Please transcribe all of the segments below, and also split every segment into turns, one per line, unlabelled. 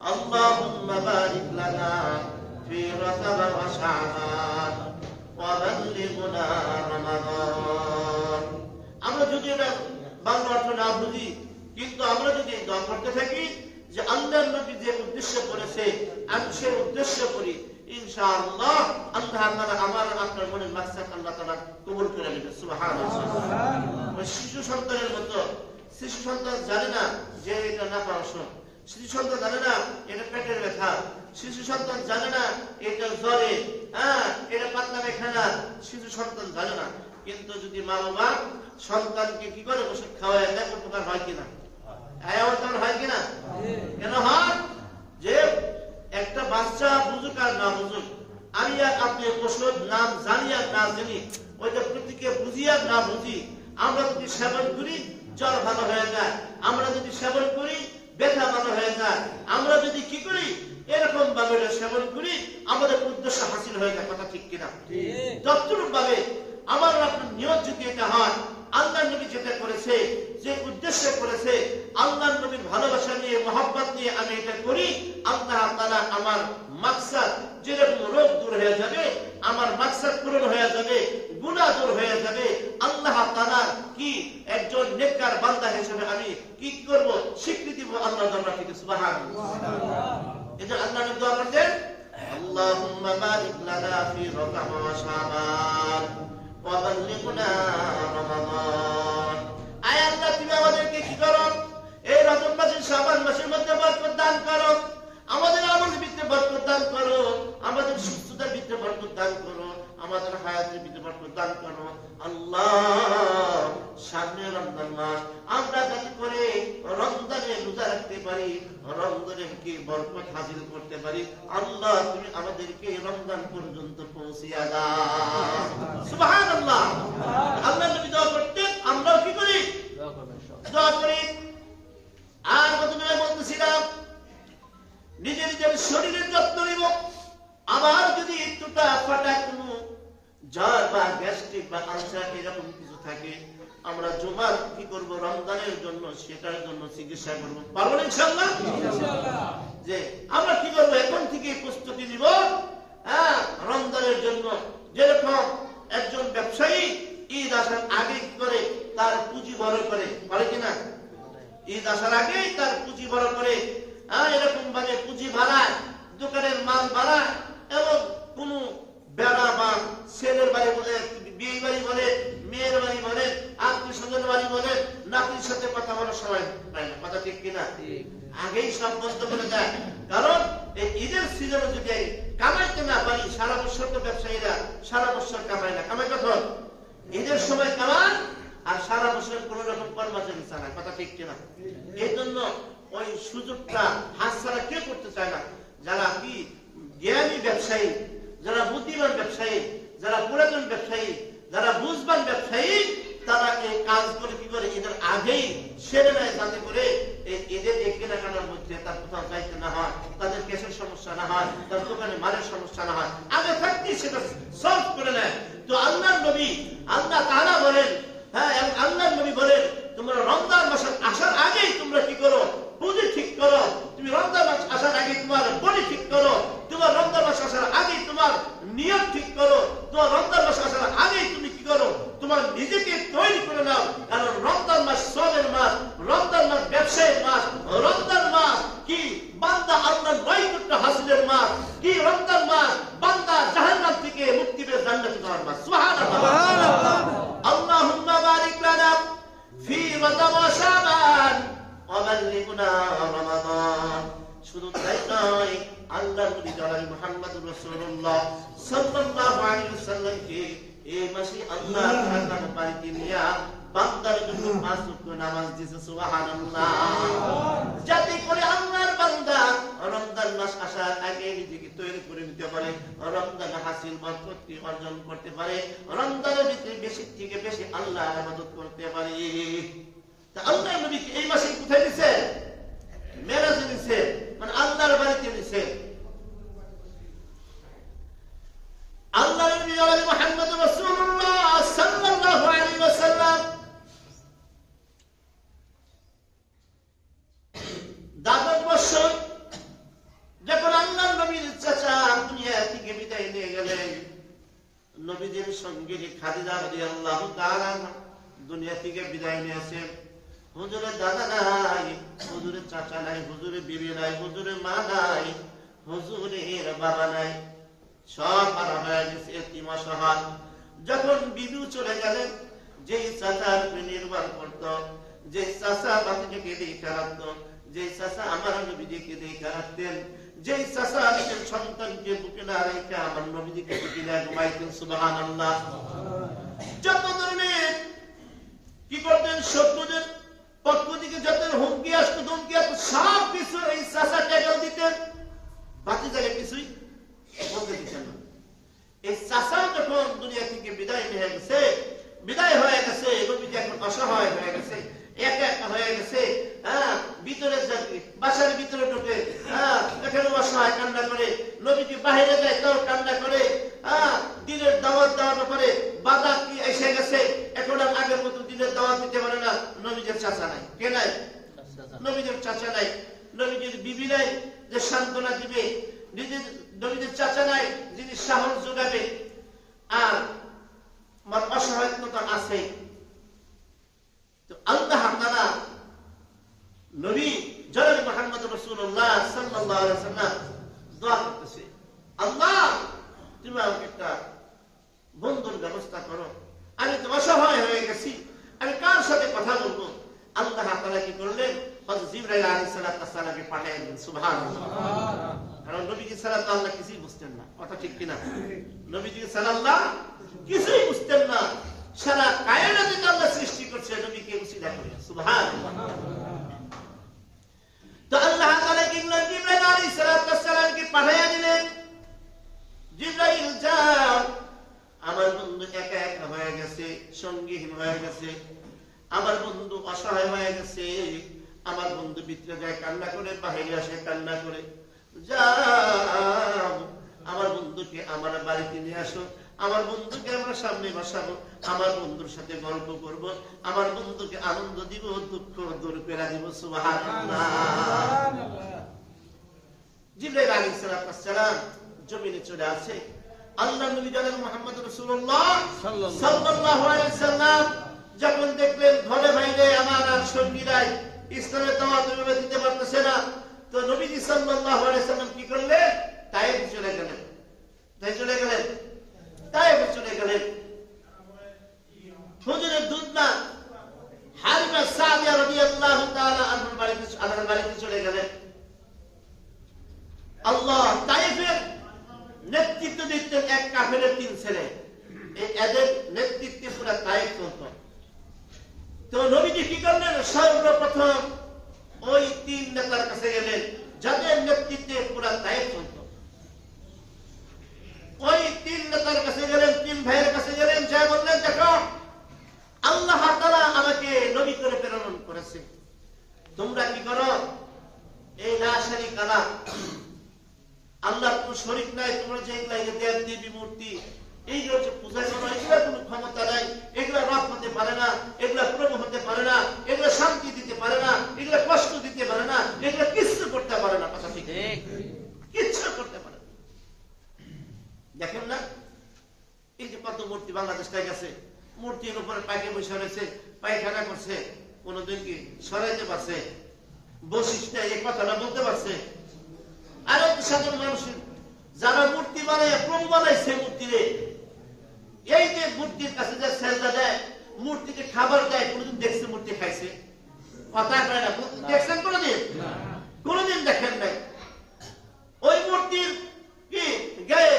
اللهم بارك لنا في رجب وشعبان وبلغنا رمضان। আমরা যদি এটা বাংলা অর্থ না বুঝি, কিন্তু আমরা যদি দোয়া করতে থাকি যে আল্লাহর নবী যে উদ্দেশ্য করেছে আমি সেই উদ্দেশ্য করি, ইনশাআল্লাহ আল্লাহ তাআলা আমার আপনার মনের মাকসাদ আল্লাহ তাআলা কবুল করে নেবেন। সুবহানাল্লাহ। ওই শিশু সন্তানের মতো, শিশু সন্তান জানে না যে এটা না পাওয়া, শিশু সন্তান জানে না এটা পেটের ব্যথা, শিশু সন্তান জানে না এটা জ্বরে, এটা পাতলা পায়খানা, শিশু সন্তান জানে না। কিন্তু যদি মা বাবা সন্তানকে কি করে ওষুধ খাওয়ায় দেয়, উপকার হয় কিনা? হয় কিনা? কেন হয়? যে একটা বাচ্চা বুঝুক আর না বুঝুক, আমি আর আপনি ওষুধ নাম জানি আর না জানি, ওইটা প্রতিকে বুঝি আর না বুঝি, আমরা যদি সেবন করি জ্বর ভালো হয়ে যায়, আমরা যদি সেবন করি ব্যথা ভালো হয়ে যায়, আমরা যদি কি করি এরকম ভাবে সেবন করি আমাদের উদ্দেশ্য হাসিল হয়ে যায়। কথা ঠিক কিনা? যতটুকু ভাবে আমার আপনার নিয়ত যদি এটা হয়, আল্লাহ নবী যেটা করেছে, যে উদ্দেশ্য করেছে, আল্লাহ নবীর ভালোবাসা নিয়ে মহব্বত নিয়ে আমি এটা করি, আল্লাহ তাআলা আমার মাকসাদ যেরকম রোগ দূর হয়ে যাবে, আমার মাকসাদ পূরণ হয়ে যাবে, গুনাহ দূর হয়ে যাবে। আল্লাহ তাআলা কি একজন নেককার বান্দা হিসেবে আমি কি করব? স্বীকৃতি দেব আল্লাহ দরবার থেকে। সুবহানাল্লাহ। এটা আল্লাহ নবী দোয়া করতেন, আল্লাহুম্মা বারিক লানা ফি রজব ওয়া শাবান ওয়া বাল্লিগনা রমাদান। আয় আল্লাহ, তুমি আমাদেরকে কি করো? এই রজব মাসে, শাবান মাসের মধ্যে বরকত দান করো, আমাদের আমলের ভিতরে বরকত দান করো, আমাদের সুস্থতার ভিতরে বরকত দান করো, আমাদের হায়াতের ভিতরে বরকত দান করো। আল্লাহ, সামনে রমজান মাস, আমরা যাতে করে রমজানে রোজা রাখতে পারি, রমজানে কি বরকত হাসিল করতে পারি, আল্লাহ তুমি আমাদেরকে রমজান পর্যন্ত পৌঁছিয়ে দাও। সুবহানাল্লাহ। আল্লাহ নবী দোয়া করতেন, আমরাও কি করি? দোয়া করি। আর প্রথমে বলতেছিলাম নিজের নিজের শরীরের যত্ন নিব। আবার যদি একটুটা ফাটা কোনো জ্বর বা গ্যাস্ট্রিক বা আলসার এরকম কিছু থাকে, আমরা জুমার কি করব? রমজানের জন্য সেটার জন্য চিকিৎসা করব। পারবো না ইনশাআল্লাহ? যে আমরা কি করব? এখন থেকে প্রস্তুতি নিব রমজানের জন্য। যেরকম একজন ব্যবসায়ী ঈদ আসার আগে কি করে? তার পুঁজি বড় করে, পারে কিনা? ঈদ আসার আগে তার পুঁজি বড় করে, এরকম ভাবে পুঁজি বাড়ায়, দোকানের মাল বাড়ায়, এবং কোন বেড়া বা ছেলের বাড়ি বলে, বিয়ে বাড়ি বলে, মেয়ের বাড়ি বলে, আত্মীয় স্বজনের বাড়ি বলে, নাতির সাথে কথা বলার সময় পায় না। কথা ঠিক কিনা? আগেই সব বন্ধ করে দেয়। কারণ এই ঈদের সিজনে যদি কামাইতে না পারি, সারা বছর তো ব্যবসায়ীরা সারা বছর কামায় না, কামাই কখন? ঈদের সময় কামান, আর সারা বছর কোন রকম কর্মচারী চালায়। কথা ঠিক কিনা? এই জন্য ওই সুযোগটা হাতছাড়া কেউ করতে চায় না। যারা কি জ্ঞানী ব্যবসায়ী, যারা বুদ্ধিমান ব্যবসায়ী, যারা পুরাতন ব্যবসায়ী, যারা বুঝবান ব্যবসায়ী, তারা এই কাজ করে কি করে? ঈদের আগেই সেরে নেয়, যাতে করে এই ঈদের এই কেনাকাটার মধ্যে তার কোথাও যাইতে না হয়, তাদের গ্যাসের সমস্যা না হয়, তার দোকানে মালের সমস্যা না হয়, আগে থাকতেই সেটা সলভ করে নেয়। তো আল্লাহর নবী, আল্লাহ তাআলা বলেন, আল্লাহর নবী বলেন, তোমরা রমজান মাস আসার আগেই তোমরা কি করো? পুঁজি ঠিক করো। তুমি রমজান মাস আসার আগে তোমার বডি ঠিক করো, তোমার রমজান মাস আসার আগে তোমার নিয়ত ঠিক করো, তোমার রমজান মাস আসার আগে তুমি কি করো? তোমার নিজেকে তৈরি করে নাও। কারণ রমজান মাস সবের মাস, রমজান মাস ব্যবসায়ের মাস, রমজান মাস কি বান্দা আল্লাহর নৈকট্য হাসিলের মাস, কি রমজান মাস বান্দা জাহান্নাম থেকে মুক্তি পেয়ে জান্নাতে যাওয়ার মাস। সুবহানাল্লাহ। আল্লাহুম্মা বারিক লানা ফি রজব ওয়া শাবান ওয়া বাল্লিগনা রমাদান। শুধু তাই নয়, আল্লাহর নবী জনাব মুহাম্মদুর রাসূলুল্লাহ সাল্লাল্লাহু আলাইহি ওয়াসাল্লামকে এই মাসে আল্লাহ তাআলা বাড়িতে নিয়া বান্দার জন্য 5 ওয়াক্ত নামাজ দিয়েছে। সুবহানাল্লাহ। যাতে করে আল্লাহর বান্দা রমজান মাস আসার আগে নিজেকে তৈরি করে নিতে পারে, রমজান হাসিল বরকত অর্জন করতে পারে, রমজানের ভিতরে বেশি থেকে বেশি আল্লাহর ইবাদত করতে পারে। তা আল্লাহর নবী এই মাসে কোথায় দিয়েছে? মেরাজে দিয়েছে, মানে আল্লাহর বাড়িতে দিয়েছে। আল্লাহর নবী জনাব মুহাম্মদ রাসূলুল্লাহ সাল্লাল্লাহু আলাইহি ওয়াসাল্লাম দাদন বছর নবীজির সঙ্গে খাদিজা রাদিয়াল্লাহু তাআলা দুনিয়া থেকে বিদায় নিয়েছেন। হুজুরের দাদা নাই, হুজুরের চাচা নাই, হুজুরের বিবি নাই, হুজুরের মা নাই, হুজুরের বাবা নাই, সব হারা হয়ে গেছে, এতিম অসহায়। যখন বিবিও চলে গেলেন, যেই চাচার নির্ভর করত, যে চাচা বাতিকে দেখে রাখত, যে চাচা আমার নবীজিকে দেখে রাখতেন, যে চাচা নিজের সন্তানকে বুকে না রেখে আমার নবীজিকে বুকে না ঘুমাইতেন, সুবহানাল্লাহ। যত ধরনের কি করতেন, শত্রুদের পক্ষ থেকে যত হুমকি আসতো, ধমকি আসতো, সব কিছু এই চাচা ট্যাগল দিতেন, বাকি জায়গায় কিছুই বলতে দিতেন না। এই চাচা যখন দুনিয়া থেকে বিদায় হয়ে গেছে, নবীজি এখন অসহায় হয়ে গেছে, একা একা হয়ে গেছে। ভিতরে বাসার ভিতরে ঢুকে এখানে অসহায় কান্না করে, নবীজি বাহিরে যায় তাও কান্না করে। দিনের দাওয়াত দেওয়ার ব্যাপারে বাধা কি এসে গেছে, এখন আর আগের মতো দিনের দাওয়াত দিতে পারে না। নবীজির চাচা নাই, কে নাই? নবীজির চাচা নাই, নবীজির বিবি নাই যে সান্ত্বনা দিবে, নবীজির চাচা নাই যিনি সাহস যোগাবে। আর অসহায়তা আছে। তো আল্লাহ তাআলা নবী জনাব মুহাম্মদ রাসূলুল্লাহ সাল্লাল্লাহু আলাইহি ওয়াসাল্লাম দোয়া করতেছে, আল্লাহ তুমি আমাকে একটা বন্ধুর ব্যবস্থা করো, আমি তো অসহায় হয়ে গেছি, আমি কার সাথে কথা বলবো? আল্লাহ তাআলা কি করলেন? হযরত জিবরাইল আলাইহিস সালামকে পাঠালেন, সুবহানাল্লাহ। কারণ নবীজি সাল্লাল্লাহু আলাইহি কিছুই বুঝতেন না, কথা ঠিক কিনা? নবীজি সাল্লাল্লাহু কিছুই বুঝতেন না, সারা কায়নাতে আল্লাহ সৃষ্টি করছে নবীকে উসিলা করে, সুবহানাল্লাহ। তো আল্লাহ তাআলা কি করলেন? জিবরাইল আলাইহিস সালামকে পাঠিয়ে দিলেন, জিবরাইল যাও, আমার বন্ধু একা একা হয়ে গেছে, সঙ্গীহীন হয়ে গেছে, আমার বন্ধু অসহায় হয়ে গেছে, আমার বন্ধু ভিতরে যায় কান্না করে, বাহিরে আসে কান্না করে, যাও আমার বন্ধুকে আমার বাড়িতে নিয়ে আসো, আমার বন্ধুকে আমরা সামনে বসাবো, আমার বন্ধুর সাথে গল্প করব, আমার বন্ধুকে আনন্দ দিব, দুঃখ দূর করে দিব, সুবহানাল্লাহ। জিবরাইল আলাইহিস সালাম জমিনে চলে আসে, আল্লাহ নবী জনাব মুহাম্মদ রাসূলুল্লাহ সাল্লাল্লাহু আলাইহি ওয়াসাল্লাম যখন দেখলেন ঘরে বাইরে আমার আর সঙ্গীরাই ইসলামের দাওয়াত দিতে পারতেছে না, তো নবীজি সাল্লাল্লাহু আলাইহি ওয়াসাল্লাম কি করলেন? তায়েফে চলে গেলেন। হুজুরের দুধনা হালিমা সাদিয়া রাদিয়াল্লাহু তাআলা আনহার বাড়িতে চলে গেলেন। আল্লাহ তায়েফের নেতৃত্ব দিতেন এক কাফেরের 3 ছেলে, এদের নেতৃত্বে পুরো তায়েফ চলত। তো নবীজি কি করলেন? সর্বপ্রথম ওই 3 নেতার কাছে গেলেন যাদের নেতৃত্বে পুরো তায়েফ চলত। ওই 3 নেতার কাছে গেলেন, 3 ভাইয়ের কাছে গেলেন, যা বললেন, দেখো আল্লাহ তাআলা আমাকে নবী করে প্রেরণ করেছে, তোমরা কি করো? এই লা শারীকা লাহ, আল্লাহর কোনো শরীক নাই, তোমরা যে দেব দেবী মূর্তি এইগুলো যে পূজা করো, এগুলো কোনো ক্ষমতা নাই, এগুলো রব হতে পারে না, এগুলো প্রভু হতে পারে না, এগুলো শান্তি দিতে পারে না, এগুলো কষ্ট দিতে পারে না, এগুলো কিচ্ছু করতে পারে না, কথা ঠিক, কিচ্ছু করতে পারে না। দেখেন না এই যে কত মূর্তি বাংলাদেশ থেকে গেছে, মূর্তির উপরে পাইকে বসে রয়েছে, পায়খানা করছে, কোনদিন কি সরাইতে পারছে? বৈশিষ্ট্য এই কথাটা বলতে পারছে? আর সাধারণ মানুষ যারা মূর্তি বানায়, প্রভু বানাইছে মূর্তিরে, এই যে মূর্তির কাছে যে সেজদা দেয়, মূর্তিকে খাবার দেয়, কোনদিন দেখছে মূর্তি খাইছে? কথা কয় না, দেখছেন কোনদিন? কোনদিন দেখেন নাই। ওই মূর্তির কি গায়ে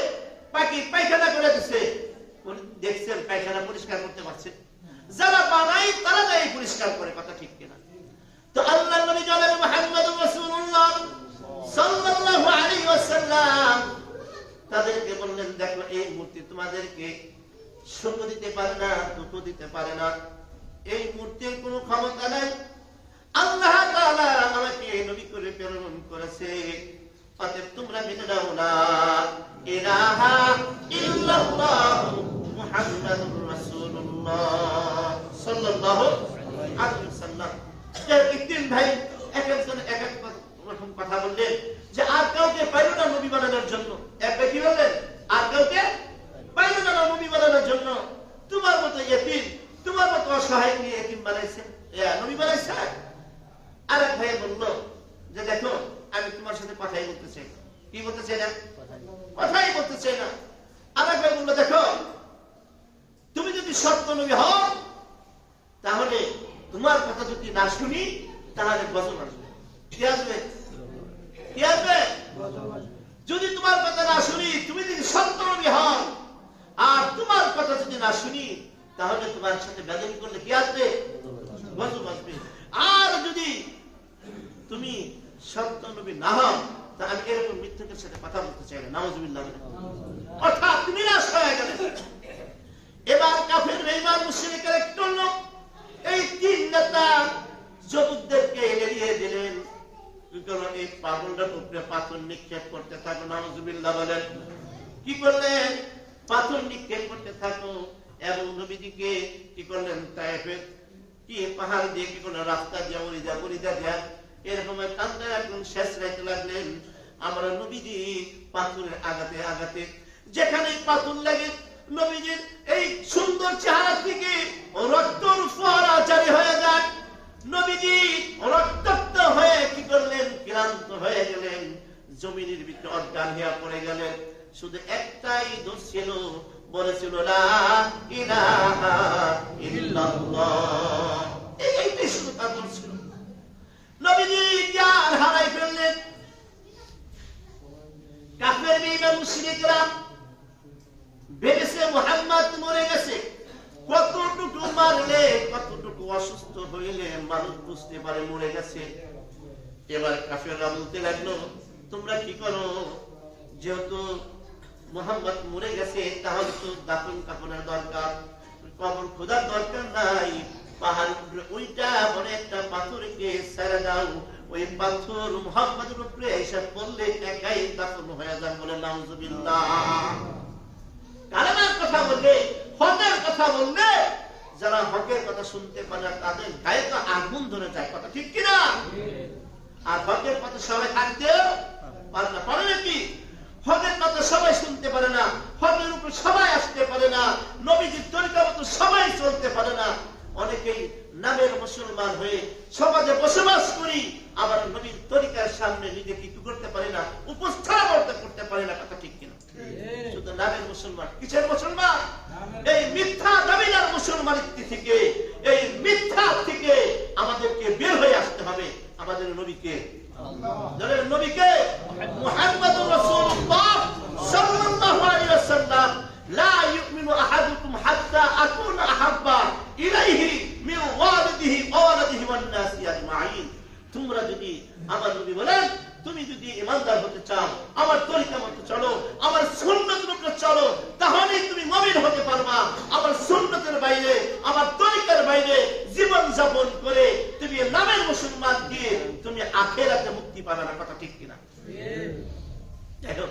পায়খানা করে দিছে, দেখছেন পায়খানা পরিষ্কার করতে পারছে? যারা বানাই তারা যাই পরিষ্কার করে, কথা ঠিক কিনা? তো আল্লাহ নবী জনাব মুহাম্মদ রাসূলুল্লাহ সাল্লাল্লাহু আলাইহি ওয়াসাল্লাম তাদেরকে বললেন, দেখো এই মূর্তি তোমাদেরকে সুখ দিতে পারে না, দুঃখ দিতে পারে না, এই মূর্তির কোনো ক্ষমতা নাই। আল্লাহ তাআলা আমাকে নবী করে প্রেরণ করেছে, অতএব তোমরা মেনে নাও, লা ইলাহা ইল্লাল্লাহ মুহাম্মাদুর রাসূলুল্লাহ সাল্লাল্লাহু আলাইহি ওয়াসাল্লাম। এই 3 ভাই এক একজন এক এক রকম কথা বললেন যে আর কাউকে পাইল না নবী বানানোর জন্য। এক ব্যক্তি বললেন আর কাউকে পাইল না নবী বানানোর জন্য। কথাই বলতেছে। কি বলতেছে না? কথাই বলতেছে না। আরেক ভাই বললো, দেখো তুমি যদি সত্য নবী হও তাহলে তোমার কথা যদি না শুনি তাহলে গজব আসবে। কি আসবে? কি আসবে? যদি তোমার কথা না শুনি, তুমি যদি সত্য নবী হও আর তোমার কথা যদি না শুনি তাহলে তোমার সাথে বেদন করলে কি আসবে? গজব আসবে। আর যদি তুমি সত্য নবী না হও তা আমি এরকম মিথ্যকের সাথে কথা বলতে চাই না। নাউজুবিল্লাহ। অর্থাৎ তুমি নিরাশ হয়ে গেলে। এবার কাফের বেঈমান মুশরিকের একটু লোক এই তিন নেতা যুবকদেরকে এড়িয়ে দিলেন। কারণ এই পাগলটার উপরে পাথর নিক্ষেপ করতে থাকো। নাউজুবিল্লাহ বলেন। কি করলেন? পাথর নিক্ষেপ করতে থাকো। এবং নবীজিকে কি করলেন? তায়েফের কি পাহাড় দিয়ে কি করলেন? রাস্তা দিয়ে উড়িদা দিয়া এরকম কান্দা একদম শেষ রাইতে লাগলেন। আমরা নবীজি পাথরের আঘাতে আঘাতে যেখানে পাথর লাগে নবীজির এই সুন্দর চেহারা থেকে রক্তর ফোয়ারা জারি হয়ে যায়। নবীজি রক্তাক্ত হয়ে কি করলেন? ক্লান্ত হয়ে গেলেন, জমিনের ভিতরে অজ্ঞান হয়ে পড়ে গেলেন। শুধু একটাই দোষ ছিল, বলেছিল লা ইলাহা ইল্লাল্লাহ। এইটাই শুধু তার দোষ ছিল। নবীজি জ্ঞান হারাই ফেললেন। কাফের বেঈমান মুশরিকরা ভেবেছে মুহাম্মদ মরে গেছে। কতটুকু মারলে, কতটুকু অসুস্থ হইলে মানুষ বুঝতে পারে মরে গেছে। এবার কাফেররা বলতে লাগলো, তোমরা কি করো? যেহেতু মুহাম্মদ মরে গেছে তাহলে তো দাফন কাফনের দরকার, কবর খোদার দরকার নাই। পাহাড়ের উপরে ওইটা বড় একটা পাথরকে ছেড়ে দাও। ওই পাথর মুহাম্মদের উপরে এসে পড়লে একাই দাফন হয়ে যাবে। বলে নাউজুবিল্লাহ। কালেমার কথা বললে, হকের কথা বললে, যারা হকের কথা শুনতে পারে না তাদের গায়ে তো আগুন ধরে যায়। কথা ঠিক কিনা? আর হকের কথা সবাই থাকতে পারে না। পারে নাকি? হকের কথা সবাই শুনতে পারে না, হকের উপর সবাই আসতে পারে না, নবীজির তরিকা মতো সবাই চলতে পারে না। অনেকেই নামের মুসলমান হয়ে সমাজে বসবাস করি, আবার নবীর তরিকার সামনে নিজেকে কি করতে পারে না, উপস্থাপন করতে পারে না। কথা ঠিক কিনা? শুধু নামের মুসলমান। কিসের মুসলমান? এই মিথ্যা দাবিদার মুসলমানিত্ব থেকে, এই মিথ্যা থেকে আমাদেরকে বের হয়ে আসতে হবে। আমাদের নবীকে, যাদের নবীকে মুহাম্মদুর রাসূলুল্লাহ সাল্লাল্লাহু আলাইহি ওয়াসাল্লাম, লা ইউমিনু আহাদুকুম হাত্তা আকুনা আহাব্বা ইলাইহি মিন ওয়ালিদিহি ওয়া ওয়ালাদিহি ওয়ান নাসি আজমাইন। তোমরা যদি, আমার নবী বলেন, তুমি যদি ইমানদার হতে চাও, আমার তরিকা মতো চলো, আমার সুন্নতের উপরে চলো, তাহলেই তুমি মুমিন হতে পারবা। আমার সুন্নতের বাইরে, আমার তরিকার বাইরে জীবন যাপন করে তুমি নামের মুসলমান দিয়ে তুমি আখিরাতে মুক্তি পাবে না। কথা ঠিক কিনা? দেখো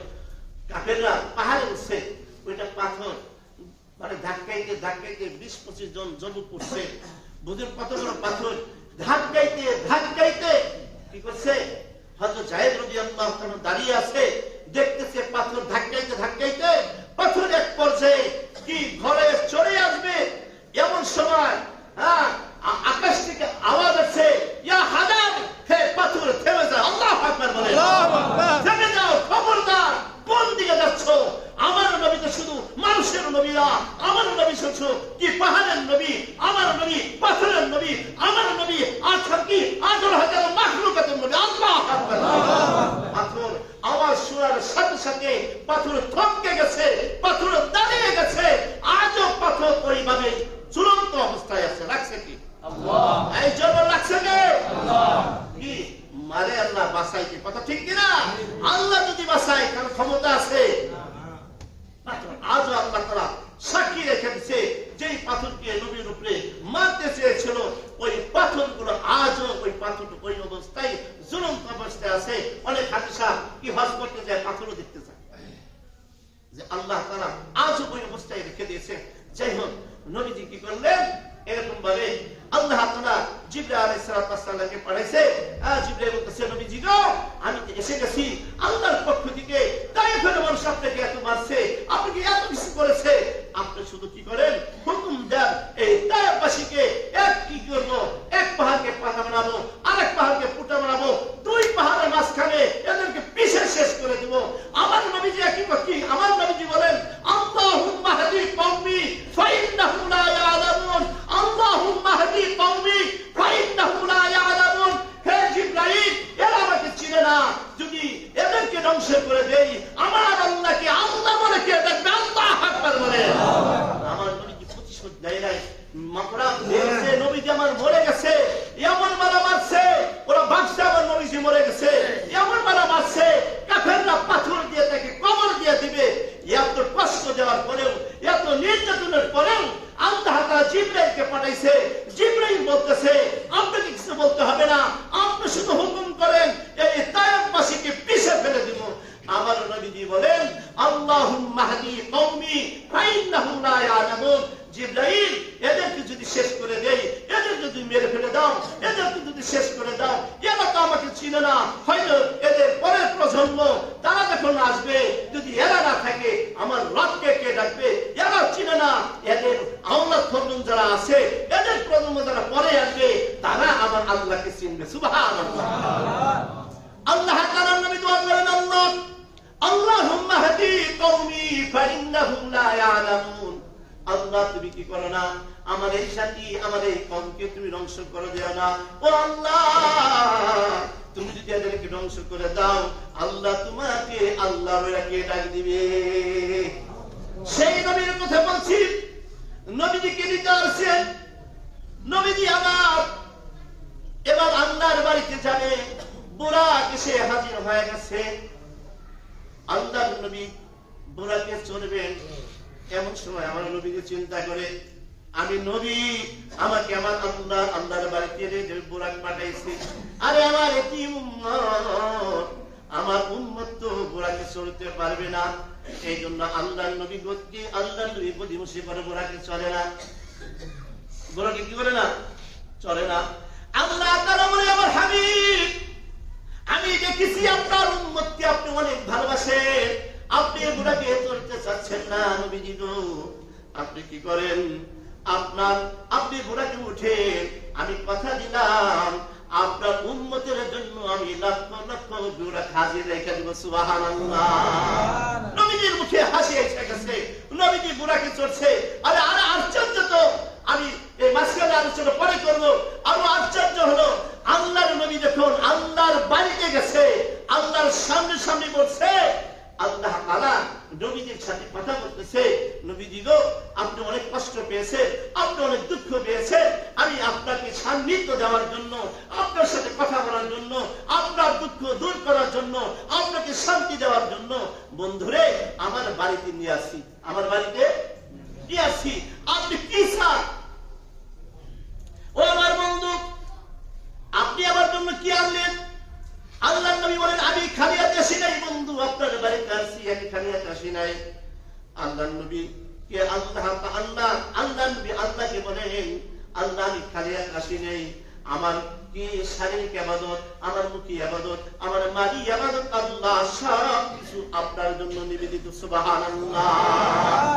কাফেররা পাহাড়ে উঠছে, ওইটা পাথর মানে ধাক্কাইতে ধাক্কাইতে 20-25 জন যুবক উঠছে। বুঝের কত বড় পাথর, ধাক্কাইতে ধাক্কাইতে কি করছে? হযরত যায়েদ রাদিয়াল্লাহু তাআলা দাঁড়িয়ে আছে, দেখতেছে পাথর ধাক্কাইতে ধাক্কাইতে পাথর এক পর্যায়ে কি ঘরে চড়ে আসবে। এমন সময় আকাশ থেকে আওয়াজ আসছে, ইয়া হাদাম, হে পাথর থেমে যাও। আল্লাহু আকবার বলে। আল্লাহু আকবার। থেমে যাও, খবরদার। কোন দিকে যাচ্ছ? আমার নবী তো শুধু মানুষের নবী না, আমার নবী শুধু কি পাহাড়ের নবী, আমার নবী পাথরের নবী, আমার নবী আছার কি 18,000 মাখলুকাতের নবী। আল্লাহু আকবার। পাথর আওয়াজ শোনার সাথে সাথে পাথর থমকে গেছে, পাথর দাঁড়িয়ে গেছে। আজও পাথর ওইভাবে ঝুলন্ত অবস্থায় আছে। লাগছে কি? আল্লাহ। এই জন্য লাগছে কি? আল্লাহ। কি মারে আল্লাহ বাঁচাইতে। কথা ঠিক কিনা? আল্লাহ যদি বাঁচায় তার ক্ষমতা আছে। আজও আল্লাহ তাআলা সাক্ষী রেখে দিয়েছে, যেই পাথরকে নবীর উপরে মারতে চেয়েছিল ওই পাথরগুলো আজও ওই পাথর ওই অবস্থায় ঝুলন্ত অবস্থায় আছে। অনেক হাদিসা কি হজ করতে যায়, পাথরও দেখতে যায়, যে আল্লাহ তাআলা আজও ওই অবস্থায় রেখে দিয়েছে। যাই হোক, নবীজি কি করলেন? এরকম ভাবে আল্লাহ তাআলা জিবরাইল আলাইহিস সালামকে পাঠাইছে। জিবরাইল বলতেছে, নবীজি গো, আমি তো এসে গেছি আল্লাহর পক্ষ থেকে। তায়েফের মানুষ আপনাকে এত মারছে, আপনাকে এত কিছু করেছে, আপনি শুধু কি করেন? হুকুম দেন এই তায়েফবাসীকে এক কি করবো, এক পাহাড়কে পাতা বানাবো, আরেক পাহাড়কে পুটা বানাবো, দুই পাহাড়ের মাঝখানে ধ্বংস করে দেই, আমার আল্লাহকে আল্লাহ বলে কে দেখবে? আল্লাহু আকবার বলে। আমার নবীজি প্রতিশোধ নেয় নাই। মাকড়া মেরেছে, নবীজি আমার মরে গেছে, এমন মারা মারছে, ওরা ভাবছে আমার নবীজি মরে গেছে, এমন মারা মারছে, কাফেররা পাথর দিয়ে তাকে কবর দিয়ে দিবে। এত কষ্ট দেওয়ার পরেও, এত নির্যাতনের পরেও আল্লাহ তাআলা জিবরাইলকে পাঠাইছে। জিবরাইল বলতেছে, আপনাকে কিছু বলতে হবে না, আপনি শুধু হুকুম করেন, এই তায়েফবাসীকে পিছে ফেলে দিব। আমার নবীজি বলেন, আল্লাহুম্মা হাদি কওমি ফাইন্নাহুম লা ইয়ালামুন। জিবরাইল, এদেরকে যদি শেষ করে দেই, এদের যদি মেরে ফেলে দাও, এদেরকে যদি শেষ করে দাও, এরা তো আমাকে চিনে না, হয়তো এদের পরের প্রজন্ম তারা যখন আসবে, যদি এরা না থাকে আমার রবকে কে ডাকবে? এরা চিনে না, এদের আওলাদ ফরমান যারা আছে, এদের প্রজন্ম যারা পরে আসবে, তারা আমার আল্লাহকে চিনবে। সুবহানাল্লাহ। আল্লাহ তাআলা নবী দোয়া করেন, আল্লাহুম্মা হাদি কওমি ফাইন্নাহুম লা ইয়ালামুন। আল্লাহ, তুমি কি করো না, আমার এই জাতি, আমার এই কওমকে তুমি ধ্বংস করে দিও না। ও আল্লাহ, তুমি যদি এদেরকে ধ্বংস করে দাও, আল্লাহ তোমাকে আল্লাহ বলে কে ডাক দিবে? সেই নবীর কথা বলছি। নবীজিকে নিতে আসছেন, নবীজি আমার এবার আল্লাহর বাড়িতে যাবে, বুরাক এসে হাজির হয়ে গেছে। আল্লাহর নবী বুরাকে চড়বেন, এমন সময় আমার নবীকে চিন্তা করে, আমি নবী, আমাকে আমার আল্লাহর বাড়িতে বুরাক পাঠাইছে, আরে আমার এতিম উম্মত, আমার উম্মত তো বুরাকে চড়তে পারবে না। এই জন্য আল্লাহর নবী গতি, আল্লাহর নবী গদিমসি করে বুরাকে চলে না। বুরাকে কি করে না? চলে না। আল্লাহ তাআলা বলে, আমার হাবিব, আমি দেখেছি আপনার উম্মতকে আপনি অনেক ভালোবাসেন, আপনি বুরাকে চড়তে চাচ্ছেন না। নবীজি গো, আপনি কি করেন? আপনি বুরাকে উঠেন, আমি কথা দিলাম আপনার উম্মতের জন্য আমি লক্ষ লক্ষ বুরাক হাজির রেখে দেব। সুবহানাল্লাহ। নবীজির মুখে হাসি এসে গেছে, নবীজি বুরাকে চড়ছে। আরে আশ্চর্য তো, আমি এই মাসকালে আলোচনা পরে করব। আরো আশ্চর্য হলো, আল্লাহর নবী যখন আল্লাহর বাড়িতে গেছে, আল্লাহর সামনে সামনে বসে আল্লাহ তাআলা নবীজির সাথে কথা বলতেছে, নবীজি গো, আপনি অনেক কষ্ট পেয়েছেন, আপনি অনেক দুঃখ পেয়েছেন, আমি আপনাকে সান্নিধ্য দেওয়ার জন্য, আপনার সাথে কথা বলার জন্য, আপনার দুঃখ দূর করার জন্য, আপনাকে শান্তি দেওয়ার জন্য বন্ধুরে আমার বাড়িতে নিয়ে আসি, আমার বাড়িতে নিয়ে আসি। আপনি কি চান? ও আমার বন্ধু, আপনি আমার জন্য কি আনলেন? আল্লাহর নবী বলেন, আমি খালি হাতে আসি নাই বন্ধু, আপনার বাড়িতে আসি, আমি খালি হাতে আসি নাই। আল্লাহর নবী কে আল্লাহর নবী আল্লাহকে বলেন, আল্লাহ, আমি খালি হাতে আসি নাই, আমার কি শারীরিক ইবাদত, আমার মুখী ইবাদত, আমার মালি ইবাদত, আল্লাহ সব কিছু আপনার জন্য নিবেদিত। সুবহানাল্লাহ।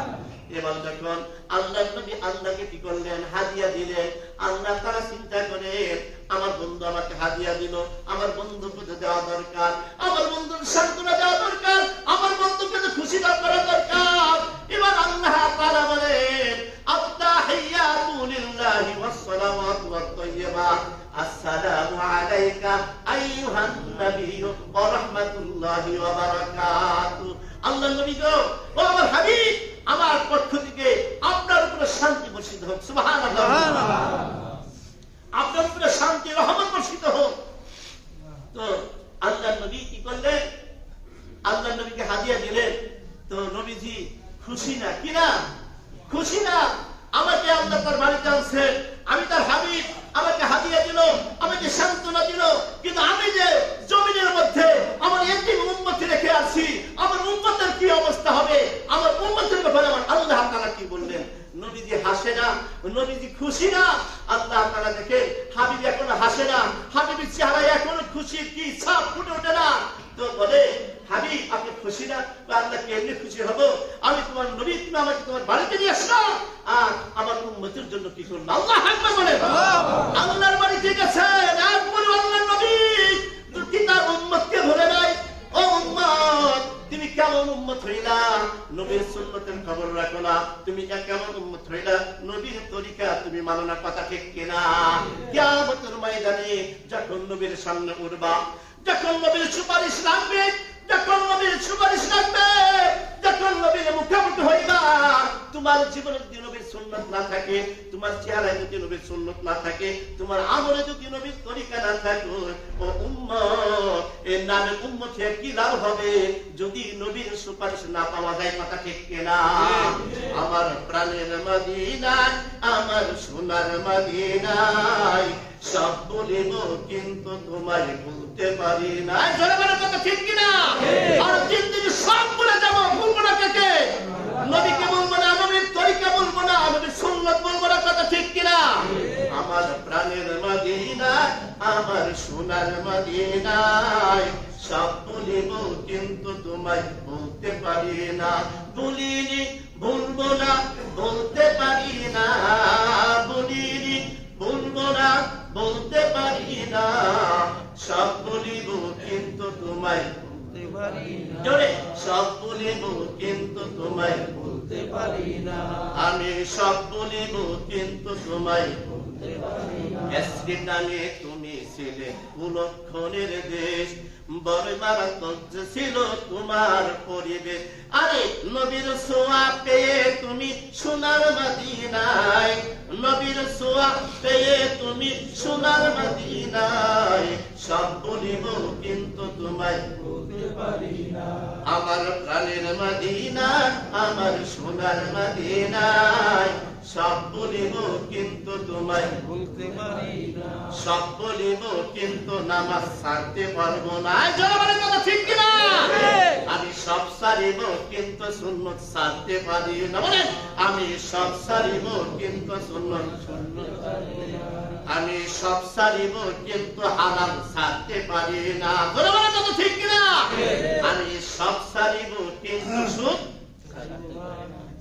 এবার যখন আল্লাহর নবী আল্লাহকে কি করলেন? হাদিয়া দিলেন। আল্লাহ তারা চিন্তা করেন, আমার বন্ধু আমাকে হাদিয়া দিল, আমার বন্ধুকে দেওয়া দরকার, আমার বন্ধুর সান্ত্বনা দেওয়া দরকার, আমার বন্ধুকে তো খুশি করা দরকার। এবার আল্লাহ তাআলা বলেন, আত-তাহিয়াতু লিল্লাহি ওয়াস-সালাওয়াতু ওয়াত-তাইয়্যিবাত, আসসালামু আলাইকা আইয়ুহান নাবিয়্যু ওয়া রাহমাতুল্লাহি ওয়া বারাকাতুহু। আল্লাহর নবী গো, ও আমার হাবিব, আমার পক্ষ থেকে আপনার উপরে শান্তি বর্ষিত হোক। সুবহানাল্লাহ। আপনার উপরে শান্তি রহমত বর্ষিত হোক। তো আল্লাহর নবী কি করলেন? আল্লাহর নবীকে হাদিয়া দিলেন। তো নবীজি খুশি না? কি না? খুশি না? আমাকে আল্লাহ তার বাড়িতে আনছেন, আমি তার হাবিব, আমাকে হাদিয়া দিল, আমাকে সান্ত্বনা দিল, কিন্তু আমি যে জমিনের মধ্যে আমার এতিম উম্মতকে রেখে আসি, আমার উম্মতের কি অবস্থা হবে? আমার উম্মতের ব্যাপারে আমার আল্লাহ তাআলা কি বললেন? নবীজি হাসে না, নবীজি খুশি না। আল্লাহ তাআলা দেখে হাবিব এখনো হাসে না, হাবিবের চেহারায় এখনো খুশির কি ছাপ ফুটে ওঠে না। তো বলে, হাবিব আপনি খুশি না? আল্লাহ কেমনি খুশি হব? আমি তোমার নবী, তুমি আমাকে তোমার বাড়িতে নিয়ে আসো, আর আমার উম্মতের জন্য কি করবো? আল্লাহ আকবার বলে। আল্লাহর বাড়িতে গেছে, এরপরে আল্লাহর নবী কি তার উম্মতকে ভুলে নাই? ও উম্মত, তুমি কেমন উম্মত হইলা? নবীর সুন্নতের খবর রাখো না, তুমি কেমন উম্মত হইলা? নবীর তরিকা তুমি মানো না, কথা ঠিক কিনা? কিয়ামতের ময়দানে যখন নবীর সামনে উঠবা, যখন নবীর সুপারিশ লাগবে, যখন তোমার জীবনে যদি নবীর সুন্নাত না থাকে, তোমার চেহারায় যদি নবীর সুন্নাত না থাকে, তোমার আমলে যদি নবীর তরিকা না থাকে, ও উম্মত, এর নামে উম্মত হয়ে কি লাভ হবে যদি নবীর সুপারিশ না পাওয়া যায়? কথা ঠিক কিনা? আমার প্রাণের মদিনায়, আমার সোনার মদিনায় সব বলিব কিন্তু তোমায় বলতে পারি না। জোরে বলো কথা ঠিক কিনা? আর জিন্দেগি সব বলে যাবো, বলবো না কাকে? নবীকে বলবো না, নবীর তরিকা বলবো না, নবীর সুন্নাত বলবো না। কথা ঠিক কিনা? আমার প্রাণের মদিনায়, আমার সোনার মদিনায় সব বলিব কিন্তু তোমায় বলতে পারি না। বলিনি বলবো না, বলতে পারি না, বলিনি বলবো না, বলতে পারি না, সব বলিব কিন্তু তোমায় বলতে পারি না। জোরে, সব বলিব কিন্তু তোমায় বলতে পারি না। আমি সব বলিব কিন্তু তোমায় বলতে পারি না। এসরিটানে তুমি ছিলে কুলক্ষণের দেশ, বড় মারাত্মক ছিল তোমার পরিবেশ। আরে নবীর ছোঁয়া পেয়ে তুমি সোনার মদিনায়, নবীর ছোঁয়া পেয়ে তুমি সোনার মদিনায় সব বলিব কিন্তু তোমায় বলতে পারি না। আমার প্রাণের মদিনায়, আমার সোনার মদিনায় সব বলিব কিন্তু তোমায় বলতে পারি না। সব বলিব কিন্তু নামাজ ছাড়তে পারবো না। জনগণের কথা ঠিক কিনা? আমি সব সারিব কিন্তু সুন্নত ছাড়তে পারি না। বলেন, আমি সব সারিব কিন্তু সুন্নত ছাড়তে পারি না। আমি সব সারিব কিন্তু হারাম ছাড়তে পারি না। জনগণের কথা ঠিক কিনা? আমি সব সারিব কিন্তু সুদ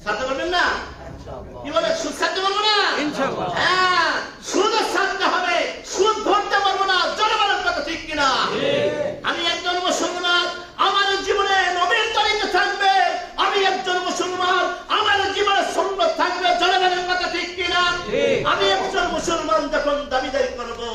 ছাড়তে পারবেন না। কি বলে? সুদ ছাড়তে পারবো না? ইনশাআল্লাহ। হ্যাঁ, সুদ ছাড়তে হবে, সুদ ধরতে পারবো না। জনগণের কথা ঠিক কিনা? আমি একজন মুসলমান, আমার জীবনে নবীর তরিকা থাকবে। আমি একজন মুসলমান, আমার জীবনে সুন্নাত থাকবে। জনগণের কথা ঠিক কিনা? আমি একজন মুসলমান যখন দাবিদারি করবো,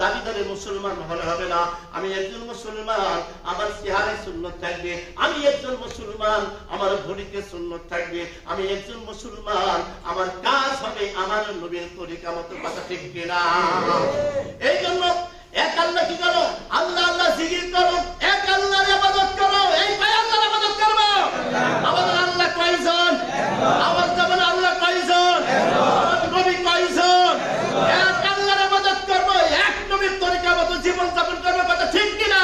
দাবিদারি মুসলমান হলে হবে না। আমি একজন মুসলমান, আমার চেহারায় সুন্নাত থাকবে। আমি একজন মুসলমান, আমার ঘড়িতে সুন্নাত থাকবে। আমি একজন মুসলমান, আমার কাজ হবে আমার নবীর তরিকা মতো। কথা ঠিক কিনা? এই জন্য এক আল্লাহ কি করো? আল্লাহ আল্লাহ জিকির করো, এক আল্লাহর ইবাদত করো। এই কয় আল্লাহর ইবাদত করব? আমাদের আল্লাহ কয়জন? আওয়াজ দেবেন, আল্লাহ কয়জন? আমাদের নবী কয়জন? এক আল্লাহর ইবাদত করব, এক নবীর তরিকা মতো জীবন যাপন করব। কথা ঠিক কিনা?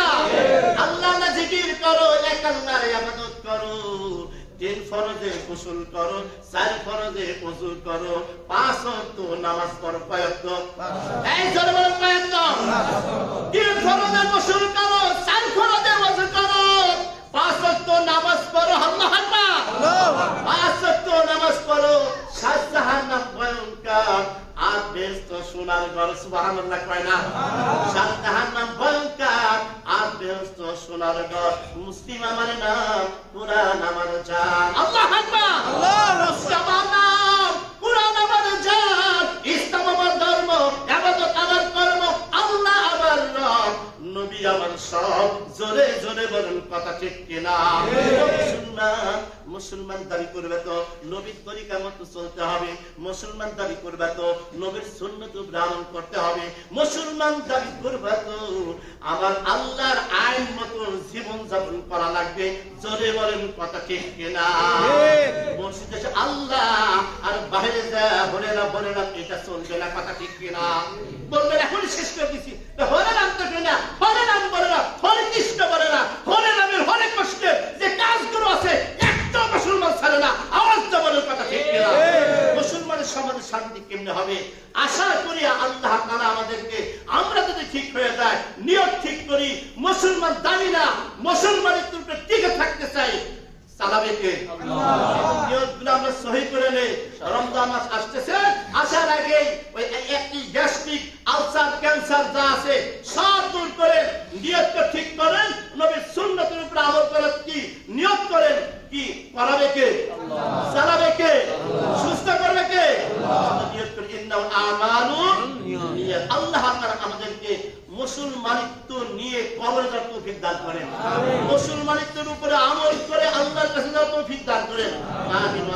আল্লাহ আল্লাহ জিকির করো, এক আল্লাহর ইবাদত করো। 3 ফরজে গোসল করো, 4 ফরজে ওযু করো, 5 ওয়াক্ত নামাজ পড়ো। কয় ওয়াক্ত? এই জোরে বলেন, কয় ওয়াক্ত? 3 ফরজে গোসল করো, 4 ফরজে ওযু করো, 5 ওয়াক্ত নামাজ পড়ো। আল্লাহু আকবার। 5 ওয়াক্ত নামাজ পড়ো। শাহজাহান্নাম ভয়ঙ্কর, আর বেহেশত সোনার ঘর। সুবহানাল্লাহ কয় না? শাহজাহান্নাম ভয়ঙ্কর, আর বেহেশত সোনার ঘর। মুসলিম আমার নাম, কুরআন আমার জান। আল্লাহু আকবার। মুসলিম আমার নাম, কুরআন আমার জান। ইসলাম আমার ধর্ম, ইবাদত আমার কর্ম, আল্লাহ আমার রব, নবী আমার সব। জোরে জোরে বলেন, কথা ঠিক কিনা? মুসলমান, মুসলমান দাবি করবে তো নবীর তরিকা মতো চলতে হবে। মুসলমান দাবি করবে তো নবীর সুন্নাত গ্রহণ করতে হবে। মুসলমান দাবি করবে তো আমার আল্লাহর আইন মতো জীবন যাপন করা লাগবে। জোরে বলেন, কথা ঠিক কিনা? মসজিদে আল্লাহ আর বাইরে যা বলে না এটা চলবে না। কথা ঠিক কিনা? বলবেন এখন শেষ করে দিছি, হরে নাম তো না, হরে নাম বলে না, হরে কৃষ্ণ বলে না, হরে নামের হরে কৃষ্ণের যে কাজগুলো আছে একটা মুসলমান ছাড়ে না। আওয়াজ বলেন, কথা ঠিক কিনা? মুসলমানের সমাজে শান্তি কেমনে হবে? আশা করি আল্লাহ তাআলা আমাদেরকে, আমরা যদি ঠিক হয়ে যায়, নিয়ত ঠিক করি, মুসলমান দাবি না, মুসলমানের উপরে টিকে থাকতে চাই, চালাবে কে? নিয়তগুলো আমরা সহি করে নেই। রমজান মাস আসতেছে, আসার আগে ওই একটি গ্যাস্ট্রিক, আলসার, ক্যান্সার যা আছে সব দূর করে নিয়তটা ঠিক করেন। নবীর সুন্নাতের উপর আমল করার কি নিয়ত করেন। কি করাবে কে? চালাবে কে? সুস্থ করবে কে? নিয়ত করে ইন্নাল আমালু নিয়ত। আল্লাহ তাআলা আমাদেরকে মুসলমানিত্ব নিয়ে কবরে যাওয়ার তৌফিক দান করেন। মুসলমানিত্বের উপরে আমল করে আল্লাহর কাছে যাওয়ার তৌফিক দান করেন। আমিন।